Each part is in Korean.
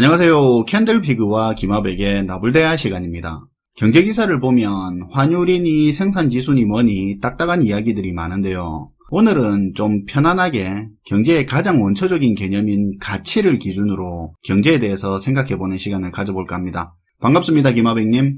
안녕하세요. 캔들피그와 김하백의 나불대화 시간입니다. 경제기사를 보면 환율이니 생산지수니 뭐니 딱딱한 이야기들이 많은데요. 오늘은 좀 편안하게 경제의 가장 원초적인 개념인 가치를 기준으로 경제에 대해서 생각해보는 시간을 가져볼까 합니다. 반갑습니다, 김하백님.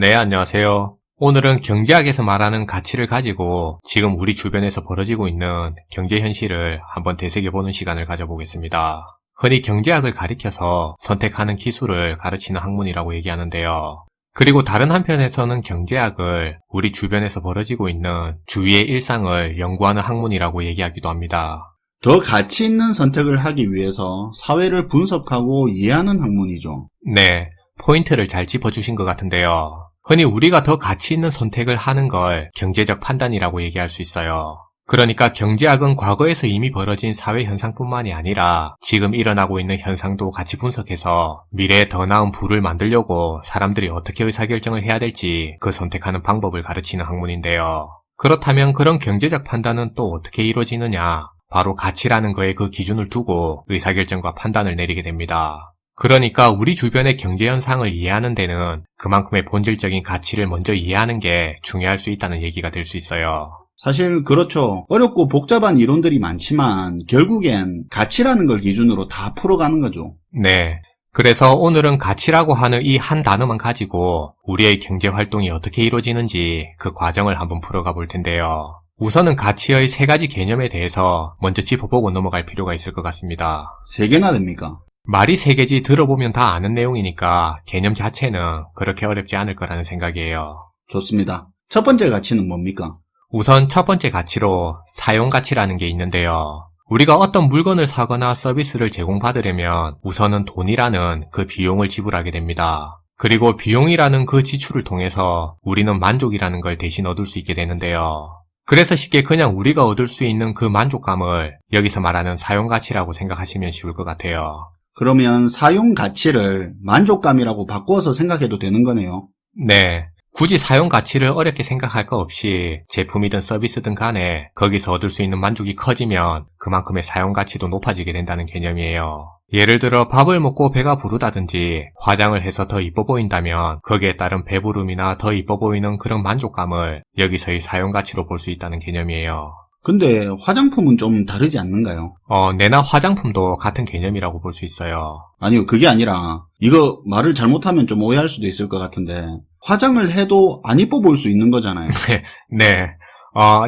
네, 안녕하세요. 오늘은 경제학에서 말하는 가치를 가지고 지금 우리 주변에서 벌어지고 있는 경제 현실을 한번 되새겨보는 시간을 가져보겠습니다. 흔히 경제학을 가리켜서 선택하는 기술을 가르치는 학문이라고 얘기하는데요. 그리고 다른 한편에서는 경제학을 우리 주변에서 벌어지고 있는 주위의 일상을 연구하는 학문이라고 얘기하기도 합니다. 더 가치 있는 선택을 하기 위해서 사회를 분석하고 이해하는 학문이죠. 네, 포인트를 잘 짚어주신 것 같은데요. 흔히 우리가 더 가치 있는 선택을 하는 걸 경제적 판단이라고 얘기할 수 있어요. 그러니까 경제학은 과거에서 이미 벌어진 사회 현상뿐만이 아니라 지금 일어나고 있는 현상도 같이 분석해서 미래에 더 나은 부를 만들려고 사람들이 어떻게 의사결정을 해야 될지 그 선택하는 방법을 가르치는 학문인데요. 그렇다면 그런 경제적 판단은 또 어떻게 이루어지느냐? 바로 가치라는 거에 그 기준을 두고 의사결정과 판단을 내리게 됩니다. 그러니까 우리 주변의 경제 현상을 이해하는 데는 그만큼의 본질적인 가치를 먼저 이해하는 게 중요할 수 있다는 얘기가 될 수 있어요. 사실 그렇죠. 어렵고 복잡한 이론들이 많지만 결국엔 가치라는 걸 기준으로 다 풀어가는 거죠. 네. 그래서 오늘은 가치라고 하는 이 한 단어만 가지고 우리의 경제 활동이 어떻게 이루어지는지 그 과정을 한번 풀어가 볼 텐데요. 우선은 가치의 세 가지 개념에 대해서 먼저 짚어보고 넘어갈 필요가 있을 것 같습니다. 세 개나 됩니까? 말이 세 개지 들어보면 다 아는 내용이니까 개념 자체는 그렇게 어렵지 않을 거라는 생각이에요. 좋습니다. 첫 번째 가치는 뭡니까? 우선 첫 번째 가치로 사용가치라는 게 있는데요. 우리가 어떤 물건을 사거나 서비스를 제공받으려면 우선은 돈이라는 그 비용을 지불하게 됩니다. 그리고 비용이라는 그 지출을 통해서 우리는 만족이라는 걸 대신 얻을 수 있게 되는데요. 그래서 쉽게 그냥 우리가 얻을 수 있는 그 만족감을 여기서 말하는 사용가치라고 생각하시면 쉬울 것 같아요. 그러면 사용 가치를 만족감이라고 바꾸어서 생각해도 되는 거네요. 네. 굳이 사용 가치를 어렵게 생각할 거 없이 제품이든 서비스든 간에 거기서 얻을 수 있는 만족이 커지면 그만큼의 사용 가치도 높아지게 된다는 개념이에요. 예를 들어 밥을 먹고 배가 부르다든지 화장을 해서 더 이뻐 보인다면 거기에 따른 배부름이나 더 이뻐 보이는 그런 만족감을 여기서의 사용 가치로 볼 수 있다는 개념이에요. 근데 화장품은 좀 다르지 않는가요? 내나 화장품도 같은 개념이라고 볼 수 있어요. 아니요, 그게 아니라 이거 말을 잘못하면 좀 오해할 수도 있을 것 같은데 화장을 해도 안 이뻐 보일 수 있는 거잖아요. 네.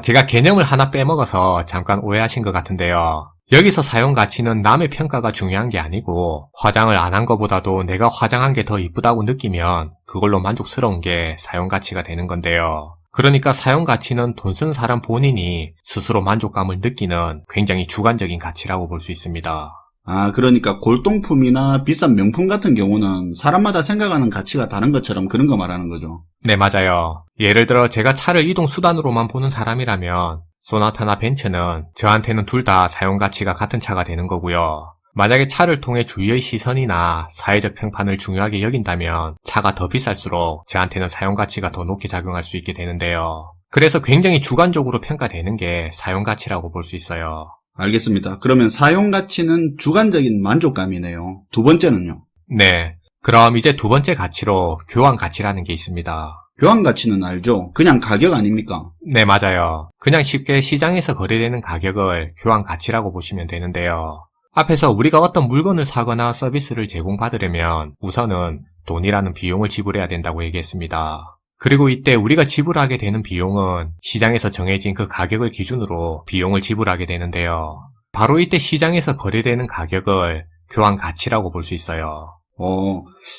제가 개념을 하나 빼먹어서 잠깐 오해하신 것 같은데요. 여기서 사용 가치는 남의 평가가 중요한 게 아니고 화장을 안 한 것보다도 내가 화장한 게 더 이쁘다고 느끼면 그걸로 만족스러운 게 사용 가치가 되는 건데요. 그러니까 사용 가치는 돈 쓴 사람 본인이 스스로 만족감을 느끼는 굉장히 주관적인 가치라고 볼 수 있습니다. 아, 그러니까 골동품이나 비싼 명품 같은 경우는 사람마다 생각하는 가치가 다른 것처럼 그런 거 말하는 거죠. 네, 맞아요. 예를 들어 제가 차를 이동수단으로만 보는 사람이라면 소나타나 벤츠는 저한테는 둘 다 사용 가치가 같은 차가 되는 거고요. 만약에 차를 통해 주위의 시선이나 사회적 평판을 중요하게 여긴다면 차가 더 비쌀수록 저한테는 사용 가치가 더 높게 작용할 수 있게 되는데요. 그래서 굉장히 주관적으로 평가되는 게 사용 가치라고 볼 수 있어요. 알겠습니다. 그러면 사용 가치는 주관적인 만족감이네요. 두 번째는요? 네. 그럼 이제 두 번째 가치로 교환 가치라는 게 있습니다. 교환 가치는 알죠? 그냥 가격 아닙니까? 네, 맞아요. 그냥 쉽게 시장에서 거래되는 가격을 교환 가치라고 보시면 되는데요. 앞에서 우리가 어떤 물건을 사거나 서비스를 제공받으려면 우선은 돈이라는 비용을 지불해야 된다고 얘기했습니다. 그리고 이때 우리가 지불하게 되는 비용은 시장에서 정해진 그 가격을 기준으로 비용을 지불하게 되는데요. 바로 이때 시장에서 거래되는 가격을 교환 가치라고 볼 수 있어요.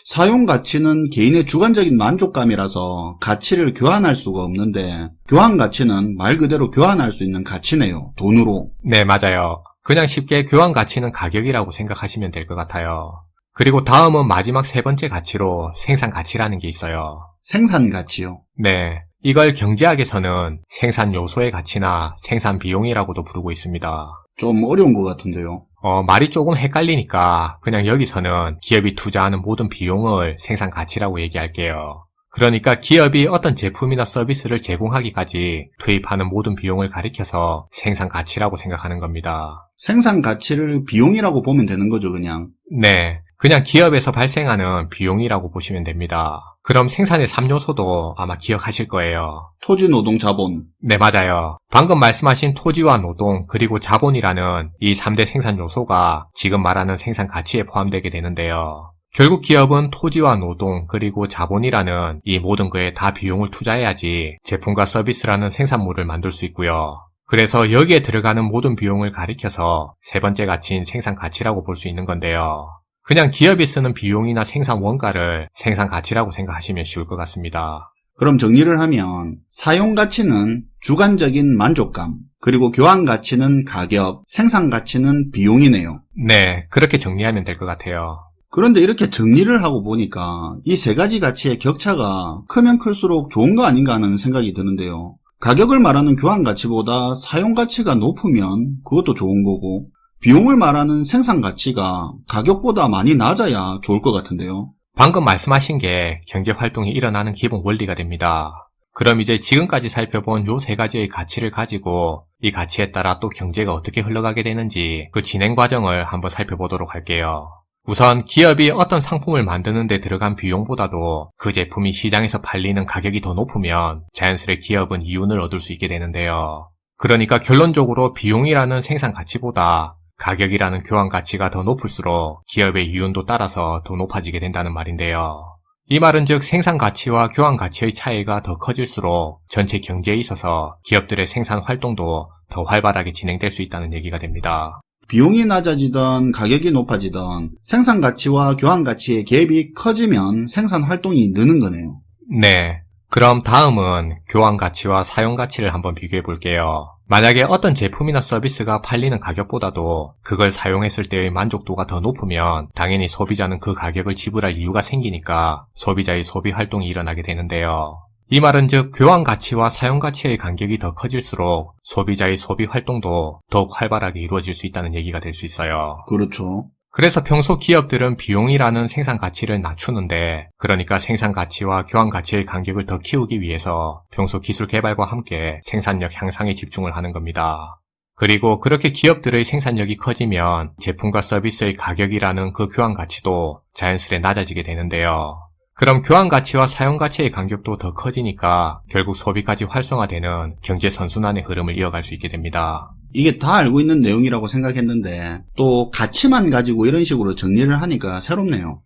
사용 가치는 개인의 주관적인 만족감이라서 가치를 교환할 수가 없는데 교환 가치는 말 그대로 교환할 수 있는 가치네요. 돈으로. 네, 맞아요. 그냥 쉽게 교환 가치는 가격이라고 생각하시면 될 것 같아요. 그리고 다음은 마지막 세 번째 가치로 생산 가치라는 게 있어요. 생산 가치요? 네. 이걸 경제학에서는 생산 요소의 가치나 생산 비용이라고도 부르고 있습니다. 좀 어려운 것 같은데요. 말이 조금 헷갈리니까 그냥 여기서는 기업이 투자하는 모든 비용을 생산 가치라고 얘기할게요. 그러니까 기업이 어떤 제품이나 서비스를 제공하기까지 투입하는 모든 비용을 가리켜서 생산 가치라고 생각하는 겁니다. 생산 가치를 비용이라고 보면 되는 거죠, 그냥. 네. 그냥 기업에서 발생하는 비용이라고 보시면 됩니다. 그럼 생산의 3요소도 아마 기억하실 거예요. 토지, 노동, 자본. 네, 맞아요. 방금 말씀하신 토지와 노동 그리고 자본이라는 이 3대 생산 요소가 지금 말하는 생산 가치에 포함되게 되는데요. 결국 기업은 토지와 노동 그리고 자본이라는 이 모든 거에 다 비용을 투자해야지 제품과 서비스라는 생산물을 만들 수 있고요. 그래서 여기에 들어가는 모든 비용을 가리켜서 세 번째 가치인 생산 가치라고 볼 수 있는 건데요. 그냥 기업이 쓰는 비용이나 생산 원가를 생산 가치라고 생각하시면 쉬울 것 같습니다. 그럼 정리를 하면 사용 가치는 주관적인 만족감, 그리고 교환 가치는 가격, 생산 가치는 비용이네요. 네, 그렇게 정리하면 될 것 같아요. 그런데 이렇게 정리를 하고 보니까 이 세 가지 가치의 격차가 크면 클수록 좋은 거 아닌가 하는 생각이 드는데요. 가격을 말하는 교환 가치보다 사용 가치가 높으면 그것도 좋은 거고, 비용을 말하는 생산 가치가 가격보다 많이 낮아야 좋을 것 같은데요. 방금 말씀하신 게 경제 활동이 일어나는 기본 원리가 됩니다. 그럼 이제 지금까지 살펴본 요 세 가지의 가치를 가지고 이 가치에 따라 또 경제가 어떻게 흘러가게 되는지 그 진행 과정을 한번 살펴보도록 할게요. 우선 기업이 어떤 상품을 만드는 데 들어간 비용보다도 그 제품이 시장에서 팔리는 가격이 더 높으면 자연스레 기업은 이윤을 얻을 수 있게 되는데요. 그러니까 결론적으로 비용이라는 생산 가치보다 가격이라는 교환 가치가 더 높을수록 기업의 이윤도 따라서 더 높아지게 된다는 말인데요. 이 말은 즉 생산 가치와 교환 가치의 차이가 더 커질수록 전체 경제에 있어서 기업들의 생산 활동도 더 활발하게 진행될 수 있다는 얘기가 됩니다. 비용이 낮아지던 가격이 높아지던 생산 가치와 교환 가치의 갭이 커지면 생산 활동이 느는 거네요. 네. 그럼 다음은 교환 가치와 사용 가치를 한번 비교해 볼게요. 만약에 어떤 제품이나 서비스가 팔리는 가격보다도 그걸 사용했을 때의 만족도가 더 높으면 당연히 소비자는 그 가격을 지불할 이유가 생기니까 소비자의 소비 활동이 일어나게 되는데요. 이 말은 즉 교환 가치와 사용 가치의 간격이 더 커질수록 소비자의 소비 활동도 더욱 활발하게 이루어질 수 있다는 얘기가 될 수 있어요. 그렇죠. 그래서 평소 기업들은 비용이라는 생산 가치를 낮추는데, 그러니까 생산 가치와 교환 가치의 간격을 더 키우기 위해서 평소 기술 개발과 함께 생산력 향상에 집중을 하는 겁니다. 그리고 그렇게 기업들의 생산력이 커지면 제품과 서비스의 가격이라는 그 교환 가치도 자연스레 낮아지게 되는데요. 그럼 교환 가치와 사용 가치의 간격도 더 커지니까 결국 소비까지 활성화되는 경제 선순환의 흐름을 이어갈 수 있게 됩니다. 이게 다 알고 있는 내용이라고 생각했는데 또 가치만 가지고 이런 식으로 정리를 하니까 새롭네요.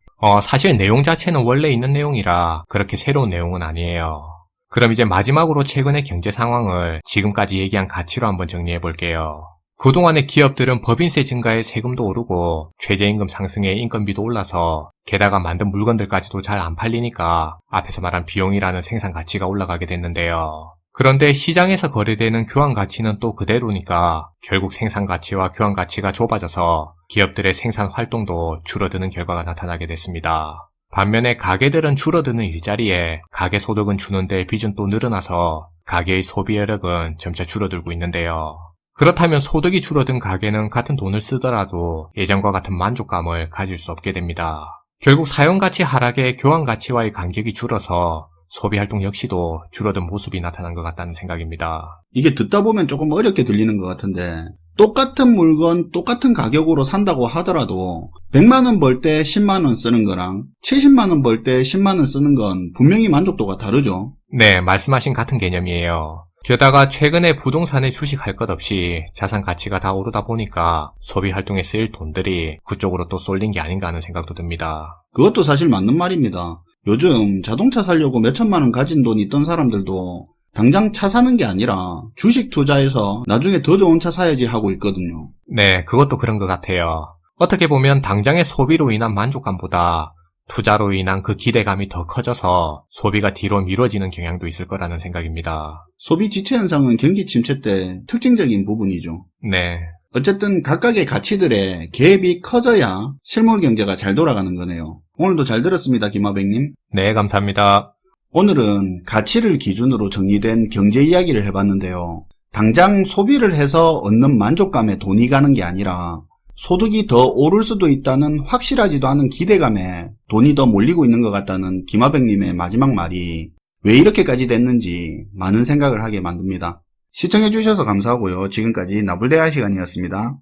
사실 내용 자체는 원래 있는 내용이라 그렇게 새로운 내용은 아니에요. 그럼 이제 마지막으로 최근의 경제 상황을 지금까지 얘기한 가치로 한번 정리해 볼게요. 그동안의 기업들은 법인세 증가에 세금도 오르고 최저임금 상승에 인건비도 올라서 게다가 만든 물건들까지도 잘 안 팔리니까 앞에서 말한 비용이라는 생산 가치가 올라가게 됐는데요. 그런데 시장에서 거래되는 교환 가치는 또 그대로니까 결국 생산 가치와 교환 가치가 좁아져서 기업들의 생산 활동도 줄어드는 결과가 나타나게 됐습니다. 반면에 가게들은 줄어드는 일자리에 가게 소득은 주는데 빚은 또 늘어나서 가게의 소비 여력은 점차 줄어들고 있는데요. 그렇다면 소득이 줄어든 가게는 같은 돈을 쓰더라도 예전과 같은 만족감을 가질 수 없게 됩니다. 결국 사용가치 하락에 교환가치와의 간격이 줄어서 소비활동 역시도 줄어든 모습이 나타난 것 같다는 생각입니다. 이게 듣다 보면 조금 어렵게 들리는 것 같은데 똑같은 물건 똑같은 가격으로 산다고 하더라도 100만원 벌 때 10만원 쓰는 거랑 70만원 벌 때 10만원 쓰는 건 분명히 만족도가 다르죠. 네, 말씀하신 같은 개념이에요. 게다가 최근에 부동산에 주식할 것 없이 자산 가치가 다 오르다 보니까 소비활동에 쓰일 돈들이 그쪽으로 또 쏠린 게 아닌가 하는 생각도 듭니다. 그것도 사실 맞는 말입니다. 요즘 자동차 사려고 몇천만 원 가진 돈이 있던 사람들도 당장 차 사는 게 아니라 주식 투자해서 나중에 더 좋은 차 사야지 하고 있거든요. 네, 그것도 그런 것 같아요. 어떻게 보면 당장의 소비로 인한 만족감보다 투자로 인한 그 기대감이 더 커져서 소비가 뒤로 미뤄지는 경향도 있을 거라는 생각입니다. 소비 지체 현상은 경기 침체 때 특징적인 부분이죠. 네. 어쨌든 각각의 가치들의 갭이 커져야 실물 경제가 잘 돌아가는 거네요. 오늘도 잘 들었습니다, 김하백님. 네, 감사합니다. 오늘은 가치를 기준으로 정리된 경제 이야기를 해봤는데요. 당장 소비를 해서 얻는 만족감에 돈이 가는 게 아니라 소득이 더 오를 수도 있다는 확실하지도 않은 기대감에 돈이 더 몰리고 있는 것 같다는 김하백님의 마지막 말이 왜 이렇게까지 됐는지 많은 생각을 하게 만듭니다. 시청해주셔서 감사하고요. 지금까지 나불대화 시간이었습니다.